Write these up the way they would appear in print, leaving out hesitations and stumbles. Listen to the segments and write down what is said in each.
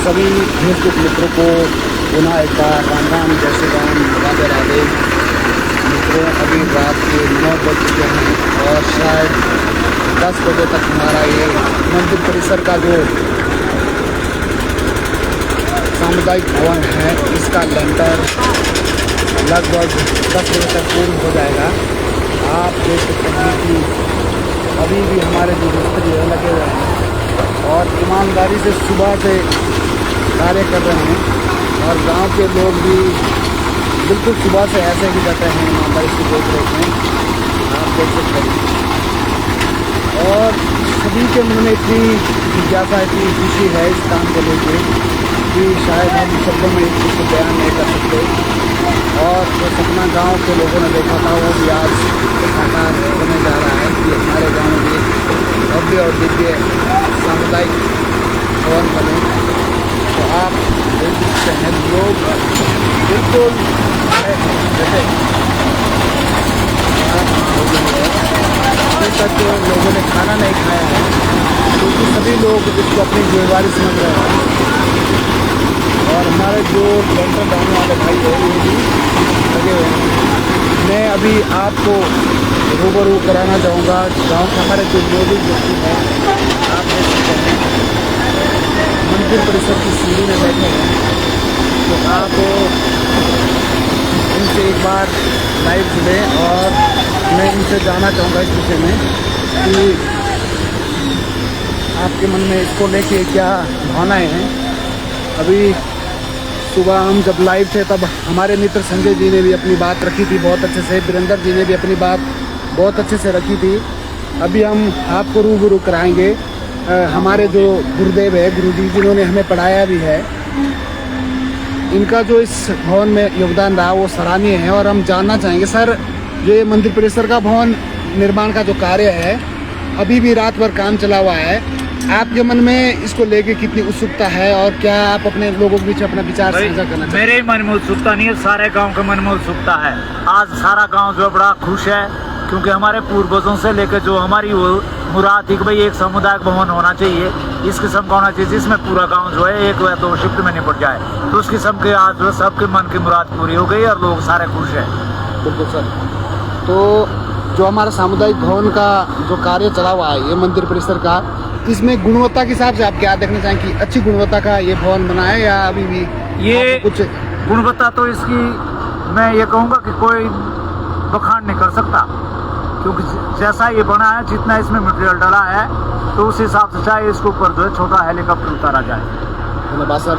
सभी फेसबुक मित्रों को पुनः एक बार राम राम, जय श्री राम, राधे राधे। मित्रों, अभी रात के 9 बज चुके हैं और शायद 10 बजे तक हमारा ये मंदिर परिसर का जो सामुदायिक भवन है इसका लेंटर लगभग 10 बजे तक पूर्ण हो जाएगा। आप देख सकते हैं कि अभी भी हमारे जो मिस्त्री है लगे हुए हैं और ईमानदारी से सुबह से कार्य कर रहे हैं और गांव के लोग भी बिल्कुल सुबह से ऐसे ही जाते हैं, ईमानदारी से देख रहे हैं, आप देख सकते हैं। और सभी के मन में इतनी जिज्ञासा, इतनी खुशी है इस काम को लेकर कि शायद हम शब्दों में इसको बयान नहीं कर सकते। और जो सपना गांव के लोगों ने देखा था वो भी आज साकार होने जा रहा है कि हमारे गांव में भव्य और दिव्य सामुदायिक भवन बने। तो आप देख सकते हैं लोग बिल्कुल जैसे अभी तक लोगों ने खाना नहीं खाया है क्योंकि सभी लोग इसको अपनी जिम्मेदारी समझ रहे हैं। और हमारे जो लेंटर डालने वाले भाई है ये भी लगे हुए हैं। मैं अभी आपको रूबरू कराना चाहूँगा गांव के हमारे जो मौजूद व्यक्ति हैं, आप देख सकते हैं मंदिर परिसर की सीढ़ी में बैठे हैं। तो आप इनसे एक बार लाइव जुड़े और मैं इनसे जानना चाहूँगा इस विषय में कि आपके मन में इसको लेके क्या भावनाएँ हैं। अभी सुबह हम जब लाइव थे तब हमारे मित्र संजय जी ने भी अपनी बात रखी थी बहुत अच्छे से, वीरेंद्र जी ने भी अपनी बात बहुत अच्छे से रखी थी। अभी हम आपको रूबरू कराएंगे हमारे जो गुरुदेव है, गुरुजी जिन्होंने हमें पढ़ाया भी है, इनका जो इस भवन में योगदान रहा वो सराहनीय है। और हम जानना चाहेंगे सर, जो ये मंदिर परिसर का भवन निर्माण का जो कार्य है अभी भी रात भर काम चला हुआ है, आपके मन में इसको लेके कितनी उत्सुकता है और क्या आप अपने लोगों के बीच अपना विचार साझा करना चाहते हैं? मेरे मन में उत्सुकता नहीं है, सारे गांव के मन में उत्सुकता है। आज सारा गांव जो बड़ा खुश है क्योंकि हमारे पूर्वजों से लेकर जो हमारी वो मुराद थी कि भाई एक सामुदायिक भवन होना चाहिए, इस किस्म का होना चाहिए जिसमें पूरा गाँव जो है एक या दो शिफ्ट में निपट जाए, तो उस किस्म के आज जो सबके मन की मुराद पूरी हो गई और लोग सारे खुश हैं। बिल्कुल सर। तो जो हमारा सामुदायिक भवन का जो कार्य चला हुआ है ये मंदिर परिसर का, इसमें गुणवत्ता के हिसाब से आप क्या देखना चाहें कि अच्छी गुणवत्ता का ये भवन बना है या अभी भी ये कुछ गुणवत्ता? तो इसकी मैं ये कहूँगा कि कोई बखान नहीं कर सकता क्योंकि जैसा ये बना है, जितना इसमें मटेरियल डाला है, तो उस हिसाब से चाहे इसके ऊपर जो है छोटा हेलीकॉप्टर उतारा जाए। धन्यवाद सर।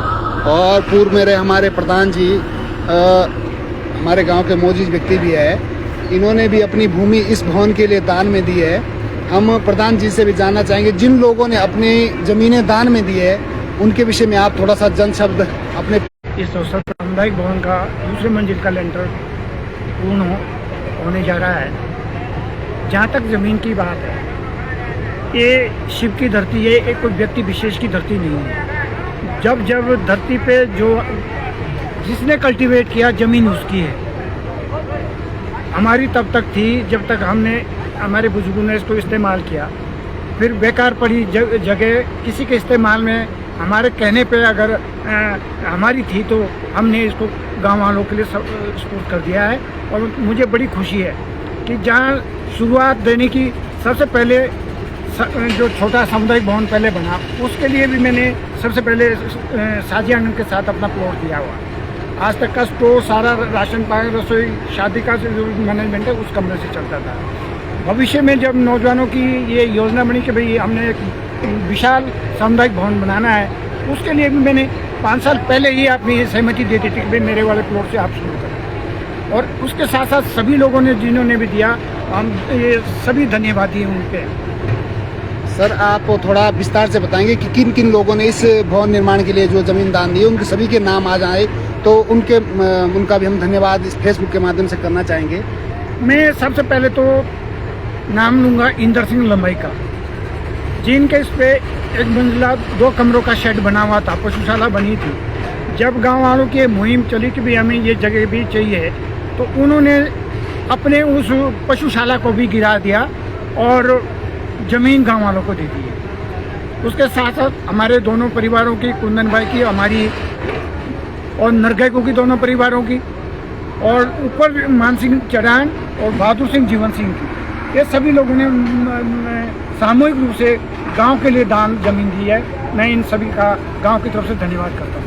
और पूर्व में रहे हमारे प्रधान जी हमारे गाँव के मौजूद व्यक्ति भी है, इन्होंने भी अपनी भूमि इस भवन के लिए दान में दी है। हम प्रधान जी से भी जानना चाहेंगे जिन लोगों ने अपनी ज़मीनें दान में दी है उनके विषय में आप थोड़ा सा जन शब्द अपने। इस अवसर पर सामुदायिक भवन का दूसरे मंजिल का लेंटर पूर्ण होने जा रहा है। जहाँ तक ज़मीन की बात है, ये शिव की धरती है, एक कोई व्यक्ति विशेष की धरती नहीं है। जब जब धरती पे जो जिसने कल्टीवेट किया ज़मीन उसकी है। हमारी तब तक थी जब तक हमारे बुजुर्गों ने इसको इस्तेमाल किया, फिर बेकार पड़ी जगह किसी के इस्तेमाल में हमारे कहने पे अगर हमारी थी तो हमने इसको गांव वालों के लिए सपोर्ट कर दिया है। और मुझे बड़ी खुशी है कि जहां शुरुआत देने की सबसे पहले जो छोटा सामुदायिक भवन पहले बना उसके लिए भी मैंने सबसे पहले साजियान के साथ अपना प्लॉट दिया हुआ। आज तक का स्टोर सारा राशन पानी रसोई शादी का जो मैनेजमेंट है उस कमरे से चलता था। भविष्य में जब नौजवानों की ये योजना बनी कि भाई हमने एक विशाल सामुदायिक भवन बनाना है, उसके लिए भी मैंने 5 साल पहले ही अपनी सहमति दे दी थी कि भाई मेरे वाले प्लॉट से आप शुरू करें। और उसके साथ साथ सभी लोगों ने जिन्होंने भी दिया, हम ये सभी धन्यवादी हैं उनके। सर आप थोड़ा विस्तार से बताएंगे कि किन किन लोगों ने इस भवन निर्माण के लिए जो ज़मीन दान दी, उनके सभी के नाम आ जाए तो उनका भी हम धन्यवाद इस फेसबुक के माध्यम से करना चाहेंगे। मैं सबसे पहले तो नाम लूँगा इंदर सिंह लंबाई का, जिनके इस पे 1 मंजिला 2 कमरों का शेड बना हुआ था, पशुशाला बनी थी। जब गांव वालों की मुहिम चली कि भी हमें ये जगह भी चाहिए, तो उन्होंने अपने उस पशुशाला को भी गिरा दिया और ज़मीन गांव वालों को दे दी। उसके साथ साथ हमारे दोनों परिवारों की, कुंदन भाई की, हमारी और नरगैको की दोनों परिवारों की, और ऊपर मान सिंह चढ़ान और बहादुर सिंह जीवन सिंह की, ये सभी लोगों ने सामूहिक रूप से गांव के लिए दान जमीन दी है। मैं इन सभी का गांव की तरफ से धन्यवाद करता हूँ।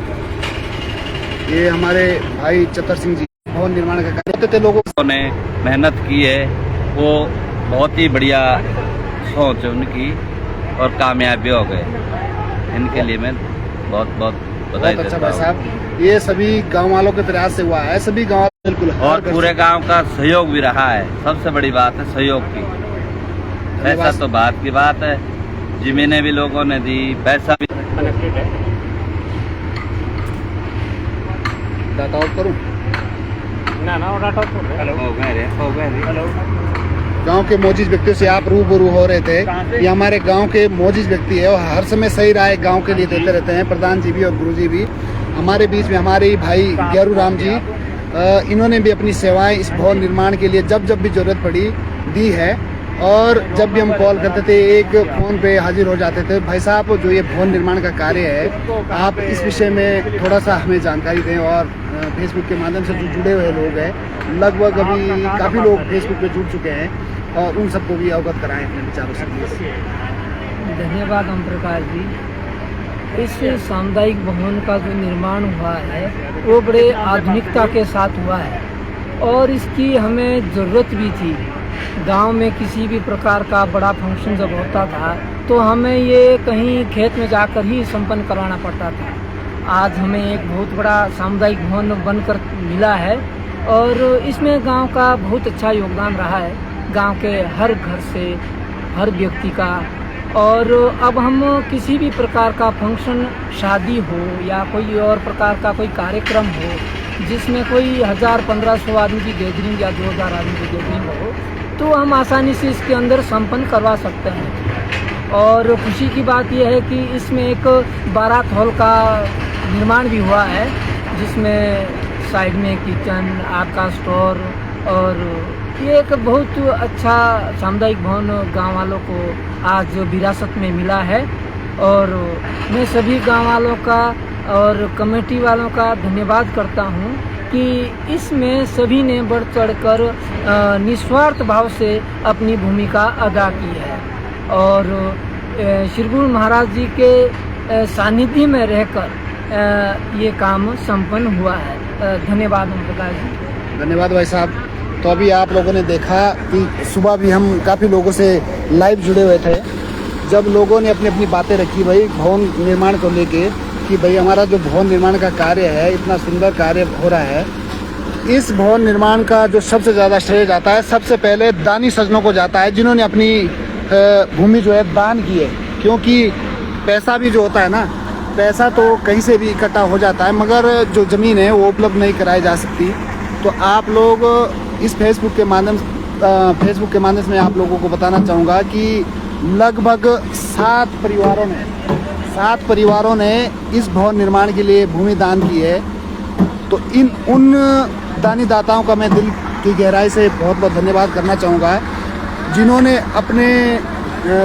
ये हमारे भाई चतर सिंह जी भवन निर्माण का कार्य करते थे, लोगों ने मेहनत की है, वो बहुत ही बढ़िया सोच है उनकी और कामयाबी हो गए। इनके लिए मैं बहुत बहुत बधाई बहुत अच्छा देता भाई हूँ। साहब, ये सभी गांव वालों के प्रयास से हुआ है। सभी गांव बिल्कुल और पूरे गांव का सहयोग भी रहा है। सबसे बड़ी बात है सहयोग की। पैसा तो बात की बात है, जमीनें भी लोगों ने दी, पैसा भी डाटा आउट करूं। गांव के मौजूद व्यक्तियों से आप रूबरू हो रहे थे। ये हमारे गांव के मौजूद व्यक्ति है और हर समय सही राय गांव के लिए देते रहते हैं। प्रधान जी भी और गुरु जी भी। हमारे बीच में हमारे भाई गेरू राम जी, इन्होंने भी अपनी सेवाएं इस भवन निर्माण के लिए जब जब भी जरूरत पड़ी दी है। और जब भी हम कॉल करते थे एक फ़ोन पे हाजिर हो जाते थे। भाई साहब, जो ये भवन निर्माण का कार्य है, आप इस विषय में थोड़ा सा हमें जानकारी दें। और फेसबुक के माध्यम से जो जुड़े हुए लोग हैं, लगभग अभी काफ़ी लोग फेसबुक पे जुड़ चुके हैं, और उन सबको भी अवगत कराएं अपने विचारों से। धन्यवाद ओम प्रकाश जी। इस सामुदायिक भवन का जो निर्माण हुआ है वो बड़े आधुनिकता के साथ हुआ है और इसकी हमें ज़रूरत भी थी। गांव में किसी भी प्रकार का बड़ा फंक्शन जब होता था तो हमें ये कहीं खेत में जाकर ही संपन्न कराना पड़ता था। आज हमें एक बहुत बड़ा सामुदायिक भवन बनकर मिला है और इसमें गांव का बहुत अच्छा योगदान रहा है, गांव के हर घर से, हर व्यक्ति का। और अब हम किसी भी प्रकार का फंक्शन, शादी हो या कोई और प्रकार का कोई कार्यक्रम हो जिसमें कोई 1000-1500 आदमी की गैदरिंग या 2000 आदमी की गैदरिंग हो, तो हम आसानी से इसके अंदर संपन्न करवा सकते हैं। और खुशी की बात यह है कि इसमें एक बारात हॉल का निर्माण भी हुआ है, जिसमें साइड में किचन, आपका स्टोर, और ये एक बहुत अच्छा सामुदायिक भवन गांव वालों को आज विरासत में मिला है। और मैं सभी गांव वालों का और कमेटी वालों का धन्यवाद करता हूं कि इसमें सभी ने बढ़ चढ़कर निस्वार्थ भाव से अपनी भूमिका अदा की है और श्री गुरु महाराज जी के सानिध्य में रहकर ये काम संपन्न हुआ है। धन्यवाद ओम प्रकाश जी। धन्यवाद भाई साहब। तो अभी आप लोगों ने देखा कि सुबह भी हम काफ़ी लोगों से लाइव जुड़े हुए थे, जब लोगों ने अपनी अपनी बातें रखी भाई भवन निर्माण को लेके, कि भाई हमारा जो भवन निर्माण का कार्य है, इतना सुंदर कार्य हो रहा है। इस भवन निर्माण का जो सबसे ज़्यादा श्रेय जाता है, सबसे पहले दानी सज्जनों को जाता है, जिन्होंने अपनी भूमि जो है दान की है। क्योंकि पैसा भी जो होता है ना, पैसा तो कहीं से भी इकट्ठा हो जाता है, मगर जो ज़मीन है वो उपलब्ध नहीं कराई जा सकती। तो आप लोग इस फेसबुक के माध्यम से मैं आप लोगों को बताना चाहूँगा कि लगभग 7 परिवारों ने इस भवन निर्माण के लिए भूमि दान की है। तो उन दानी दाताओं का मैं दिल की गहराई से बहुत बहुत धन्यवाद करना चाहूँगा, जिन्होंने अपने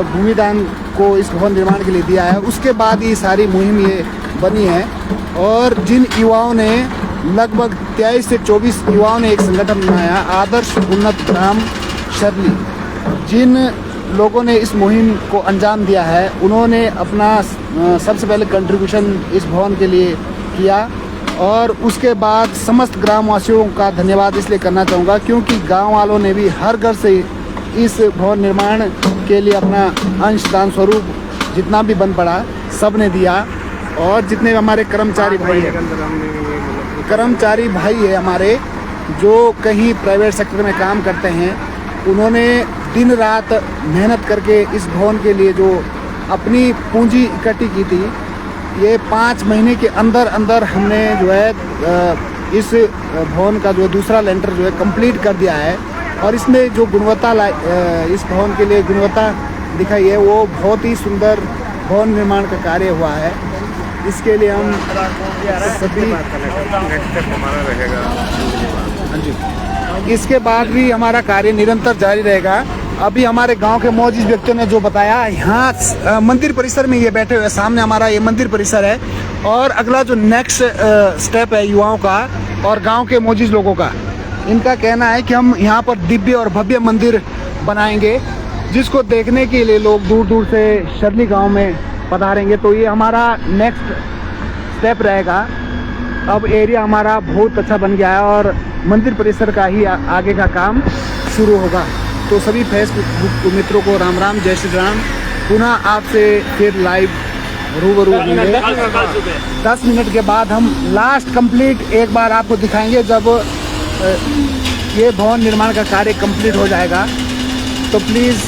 भूमि दान को इस भवन निर्माण के लिए दिया है। उसके बाद ये सारी मुहिम ये बनी है। और जिन युवाओं ने, लगभग 23 से 24 युवाओं ने एक संगठन बनाया, आदर्श उन्नत ग्राम शर्ली। जिन लोगों ने इस मुहिम को अंजाम दिया है, उन्होंने अपना सबसे पहले कंट्रीब्यूशन इस भवन के लिए किया। और उसके बाद समस्त ग्रामवासियों का धन्यवाद इसलिए करना चाहूँगा क्योंकि गांव वालों ने भी हर घर से इस भवन निर्माण के लिए अपना अंशदान स्वरूप जितना भी बन पड़ा सब ने दिया। और जितने हमारे कर्मचारी भाई है हमारे, जो कहीं प्राइवेट सेक्टर में काम करते हैं, उन्होंने दिन रात मेहनत करके इस भवन के लिए जो अपनी पूंजी इकट्ठी की थी, ये 5 महीने के अंदर अंदर हमने जो है इस भवन का जो दूसरा लेंटर जो है कंप्लीट कर दिया है। और इसमें जो गुणवत्ता इस भवन के लिए गुणवत्ता दिखाई है, वो बहुत ही सुंदर भवन निर्माण का कार्य हुआ है। इसके लिए हम सभी हाँ जी, इसके बाद भी हमारा कार्य निरंतर जारी रहेगा। अभी हमारे गांव के मौजूद व्यक्तियों ने जो बताया, यहाँ मंदिर परिसर में ये बैठे हुए, सामने हमारा ये मंदिर परिसर है और अगला जो नेक्स्ट स्टेप है युवाओं का और गांव के मौजूद लोगों का, इनका कहना है कि हम यहाँ पर दिव्य और भव्य मंदिर बनाएंगे जिसको देखने के लिए लोग दूर दूर से शर्ली गांव में पधारेंगे। तो ये हमारा नेक्स्ट स्टेप रहेगा। अब एरिया हमारा बहुत अच्छा बन गया है और मंदिर परिसर का ही आगे का काम शुरू होगा। तो सभी फेसबुक मित्रों को राम राम, जय श्री राम। पुनः आपसे फिर लाइव रूबरू होंगे 10 मिनट के बाद। हम लास्ट कंप्लीट एक बार आपको दिखाएंगे जब ये भवन निर्माण का कार्य कंप्लीट हो जाएगा। तो प्लीज़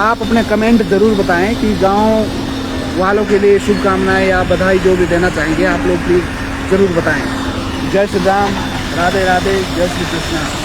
आप अपने कमेंट ज़रूर बताएं कि गांव वालों के लिए शुभकामनाएं या बधाई जो भी देना चाहेंगे आप लोग प्लीज़ ज़रूर बताएं। जय श्री राम, राधे राधे, जय श्री कृष्णा।